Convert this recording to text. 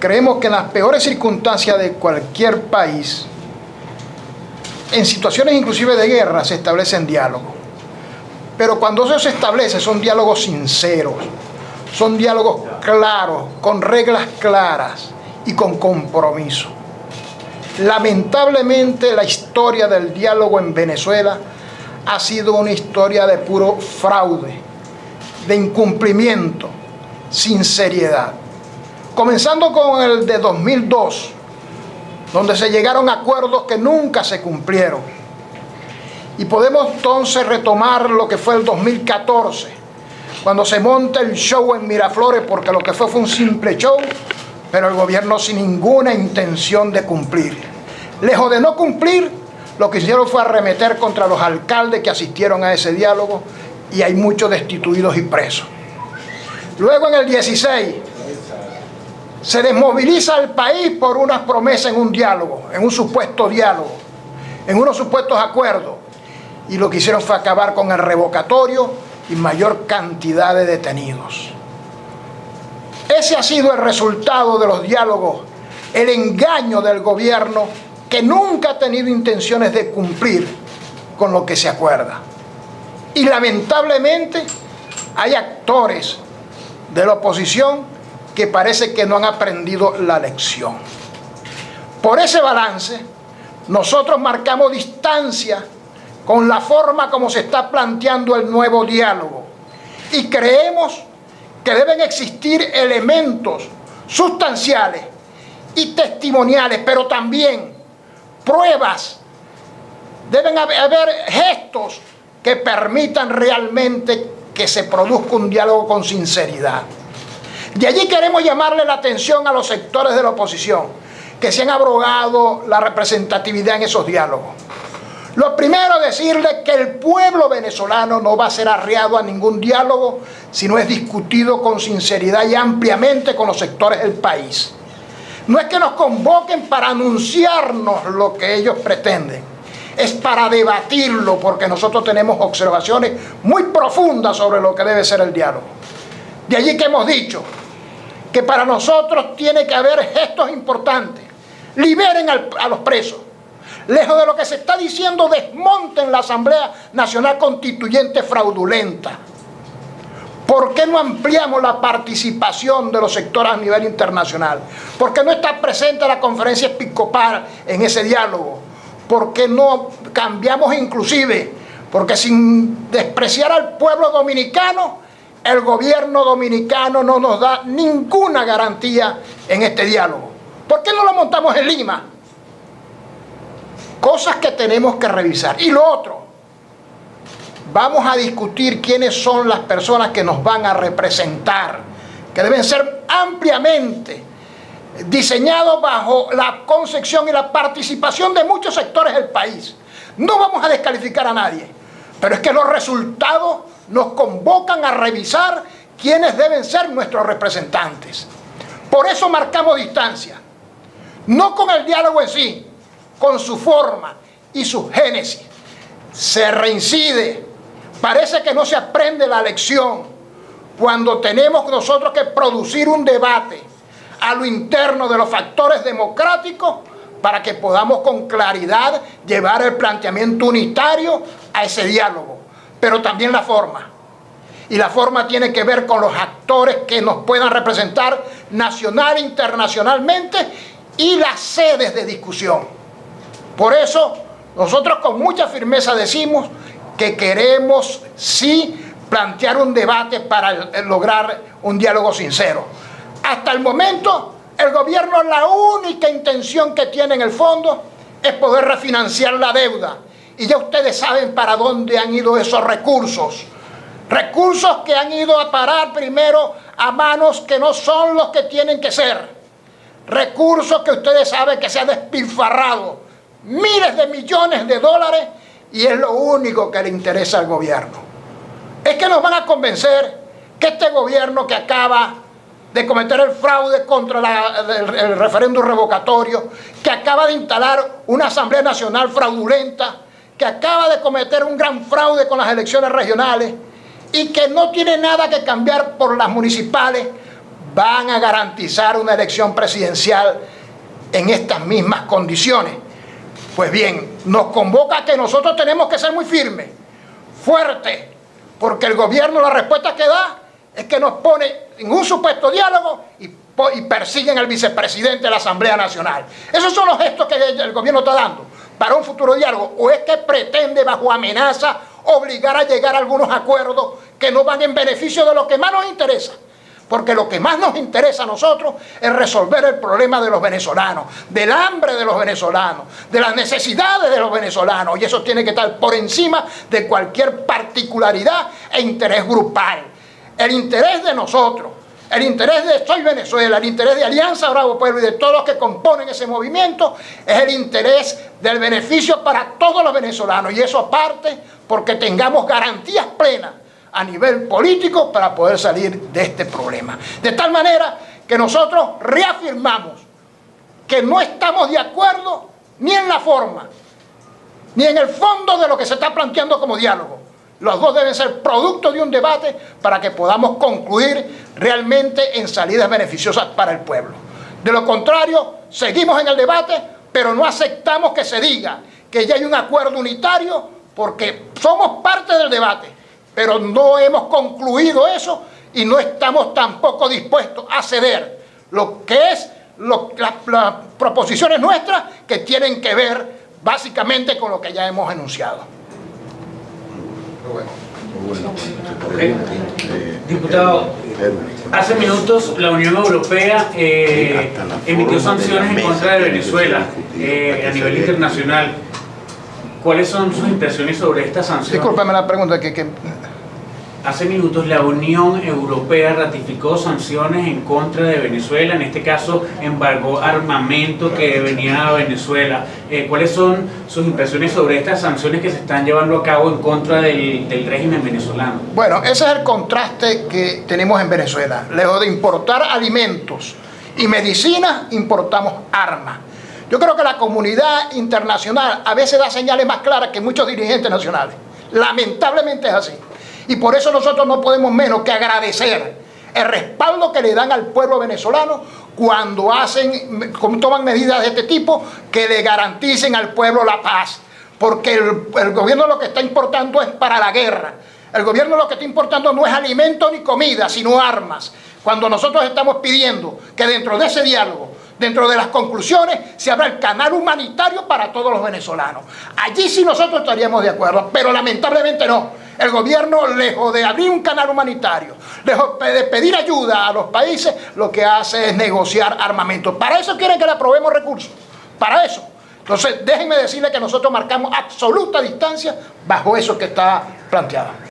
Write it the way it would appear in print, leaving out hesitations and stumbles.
creemos que en las peores circunstancias de cualquier país, en situaciones inclusive de guerra, se establecen diálogos. Pero cuando eso se establece, son diálogos sinceros, son diálogos claros, con reglas claras y con compromiso. Lamentablemente, la historia del diálogo en Venezuela ha sido una historia de puro fraude, de incumplimiento, sin seriedad. Comenzando con el de 2002, donde se llegaron a acuerdos que nunca se cumplieron. Y podemos entonces retomar lo que fue el 2014, cuando se monta el show en Miraflores, porque lo que fue un simple show, pero el gobierno sin ninguna intención de cumplir. Lejos de no cumplir, lo que hicieron fue arremeter contra los alcaldes que asistieron a ese diálogo, y hay muchos destituidos y presos. Luego en el 16, se desmoviliza el país por unas promesas en un diálogo, en un supuesto diálogo, en unos supuestos acuerdos, y lo que hicieron fue acabar con el revocatorio y mayor cantidad de detenidos. Ese ha sido el resultado de los diálogos, el engaño del gobierno, que nunca ha tenido intenciones de cumplir con lo que se acuerda. Y lamentablemente hay actores de la oposición que parece que no han aprendido la lección. Por ese balance, nosotros marcamos distancia con la forma como se está planteando el nuevo diálogo, y creemos que deben existir elementos sustanciales y testimoniales, pero también pruebas. Deben haber gestos que permitan realmente que se produzca un diálogo con sinceridad. De allí queremos llamarle la atención a los sectores de la oposición que se han abrogado la representatividad en esos diálogos. Lo primero, decirles que el pueblo venezolano no va a ser arreado a ningún diálogo si no es discutido con sinceridad y ampliamente con los sectores del país. No es que nos convoquen para anunciarnos lo que ellos pretenden, es para debatirlo, porque nosotros tenemos observaciones muy profundas sobre lo que debe ser el diálogo. De allí que hemos dicho que para nosotros tiene que haber gestos importantes. Liberen a los presos. Lejos de lo que se está diciendo, desmonten la Asamblea Nacional Constituyente fraudulenta. ¿Por qué no ampliamos la participación de los sectores a nivel internacional? ¿Por qué no está presente la conferencia episcopal en ese diálogo? ¿Por qué no cambiamos inclusive? Porque sin despreciar al pueblo dominicano, el gobierno dominicano no nos da ninguna garantía en este diálogo. ¿Por qué no lo montamos en Lima? Cosas que tenemos que revisar. Y lo otro, vamos a discutir quiénes son las personas que nos van a representar, que deben ser ampliamente diseñados bajo la concepción y la participación de muchos sectores del país. No vamos a descalificar a nadie, pero es que los resultados nos convocan a revisar quiénes deben ser nuestros representantes. Por eso marcamos distancia, no con el diálogo en sí, con su forma y su génesis. Se reincide, parece que no se aprende la lección cuando tenemos nosotros que producir un debate a lo interno de los factores democráticos para que podamos con claridad llevar el planteamiento unitario a ese diálogo, pero también la forma. Y la forma tiene que ver con los actores que nos puedan representar nacional e internacionalmente y las sedes de discusión. Por eso, nosotros con mucha firmeza decimos que queremos sí plantear un debate para lograr un diálogo sincero. Hasta el momento, el gobierno, la única intención que tiene en el fondo es poder refinanciar la deuda. Y ya ustedes saben para dónde han ido esos recursos. Recursos que han ido a parar primero a manos que no son los que tienen que ser. Recursos que ustedes saben que se han despilfarrado miles de millones de dólares, y es lo único que le interesa al gobierno. Es que nos van a convencer que este gobierno que acaba de cometer el fraude contra el referéndum revocatorio, que acaba de instalar una Asamblea Nacional fraudulenta, que acaba de cometer un gran fraude con las elecciones regionales y que no tiene nada que cambiar por las municipales, van a garantizar una elección presidencial en estas mismas condiciones. Pues bien, nos convoca a que nosotros tenemos que ser muy firmes, fuertes, porque el gobierno, la respuesta que da es que nos pone en un supuesto diálogo y persiguen al vicepresidente de la Asamblea Nacional. Esos son los gestos que el gobierno está dando para un futuro diálogo, o es que pretende bajo amenaza obligar a llegar a algunos acuerdos que no van en beneficio de lo que más nos interesa. Porque lo que más nos interesa a nosotros es resolver el problema de los venezolanos, del hambre de los venezolanos, de las necesidades de los venezolanos, y eso tiene que estar por encima de cualquier particularidad e interés grupal. El interés de nosotros, el interés de Soy Venezuela, el interés de Alianza Bravo Pueblo y de todos los que componen ese movimiento es el interés del beneficio para todos los venezolanos, y eso aparte porque tengamos garantías plenas a nivel político para poder salir de este problema. De tal manera que nosotros reafirmamos que no estamos de acuerdo ni en la forma, ni en el fondo de lo que se está planteando como diálogo. Los dos deben ser producto de un debate para que podamos concluir realmente en salidas beneficiosas para el pueblo. De lo contrario, seguimos en el debate, pero no aceptamos que se diga que ya hay un acuerdo unitario, porque somos parte del debate, pero no hemos concluido eso y no estamos tampoco dispuestos a ceder lo que es las proposiciones nuestras, que tienen que ver básicamente con lo que ya hemos enunciado. Okay. Diputado, hace minutos la Unión Europea emitió sanciones en contra de Venezuela a nivel internacional. ¿Cuáles son sus impresiones sobre estas sanciones? Discúlpame la pregunta que... Hace minutos la Unión Europea ratificó sanciones en contra de Venezuela, en este caso embargó armamento que venía a Venezuela. ¿Cuáles son sus impresiones sobre estas sanciones que se están llevando a cabo en contra del régimen venezolano? Bueno, ese es el contraste que tenemos en Venezuela. Lejos de importar alimentos y medicinas, importamos armas. Yo creo que la comunidad internacional a veces da señales más claras que muchos dirigentes nacionales. Lamentablemente es así. Y por eso nosotros no podemos menos que agradecer el respaldo que le dan al pueblo venezolano cuando toman medidas de este tipo que le garanticen al pueblo la paz. Porque el gobierno lo que está importando es para la guerra. El gobierno lo que está importando no es alimento ni comida, sino armas. Cuando nosotros estamos pidiendo que dentro de ese diálogo, dentro de las conclusiones, se abra el canal humanitario para todos los venezolanos. Allí sí nosotros estaríamos de acuerdo, pero lamentablemente no. El gobierno, lejos de abrir un canal humanitario, lejos de pedir ayuda a los países, lo que hace es negociar armamento. Para eso quieren que le aprobemos recursos, para eso. Entonces, déjenme decirles que nosotros marcamos absoluta distancia bajo eso que está planteado.